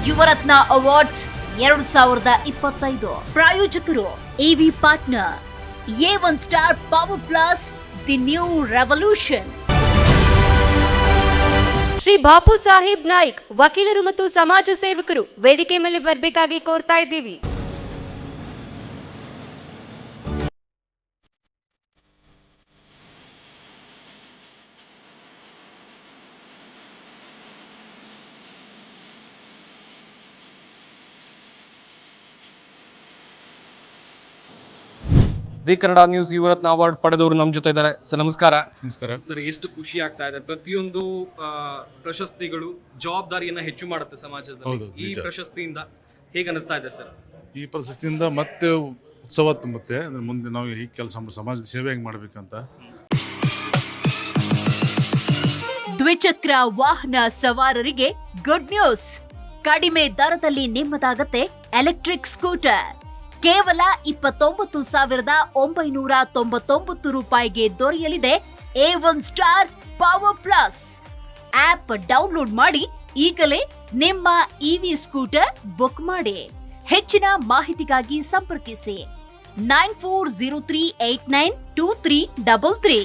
Yuvarathna awards 2025 ಪ್ರಾಯೋಜಕರು AV partner A1 star power plus the new revolution. Shri Bapu Saheb Naik ವಕೀಲರು ಮತ್ತು ಸಮಾಜ ಸೇವಕರು ವೇದಿಕೆ ಮೇಲೆ ಬರಬೇಕಾಗಿ ಕೋರ್ತಾ ಇದ್ದೀವಿ. The Kannada news Yuvaratna award ಪಡೆದವರು ನಮ್ಮ ಜೊತೆ ಇದ್ದಾರೆ. ಸರ್ ನಮಸ್ಕಾರ. ನಮಸ್ಕಾರ ಸರ್, ಎಷ್ಟು ಖುಷಿ ಆಗ್ತಾ ಇದೆ. ಪ್ರತಿಯೊಂದು ಪ್ರಶಸ್ತಿಗಳು ಜವಾಬ್ದಾರಿಯನ್ನ ಹೆಚ್ಚು ಮಾಡುತ್ತೆ ಸಮಾಜದಲ್ಲಿ. ಹೌದು, ಈ ನಿಜ. ಪ್ರಶಸ್ತಿಯಿಂದ ಹೇಗೆ ಅನಿಸ್ತಾ ಇದೆ ಸರ್? ಈ ಪ್ರಶಸ್ತಿಯಿಂದ ಮತ್ತೆ ಉತ್ಸವ ತುಂಬುತ್ತೆ. ಅಂದರೆ ಮುಂದೆ ನಾವು ಈ ಕೆಲಸ ಸಮಾಜದ ಸೇವೆ ಹೆಂಗೆ ಮಾಡಬೇಕಂತ. ದ್ವಿಚಕ್ರ ವಾಹನ ಸವಾರರಿಗೆ ಗುಡ್ ನ್ಯೂಸ್. ಕಡಿಮೆ ದರದಲ್ಲಿ ನಿಮ್ಮದಾಗತ್ತೆ ಎಲೆಕ್ಟ್ರಿಕ್ ಸ್ಕೂಟರ್. ಕೇವಲ 29,999 ರೂಪಾಯಿಗೆ ದೊರೆಯಲಿದೆ A1 star power plus. App download ಮಾಡಿ ಈಗಲೇ ನಿಮ್ಮ ಇವಿ ಸ್ಕೂಟರ್ ಬುಕ್ ಮಾಡಿ. ಹೆಚ್ಚಿನ ಮಾಹಿತಿಗಾಗಿ ಸಂಪರ್ಕಿಸಿ 9403892333.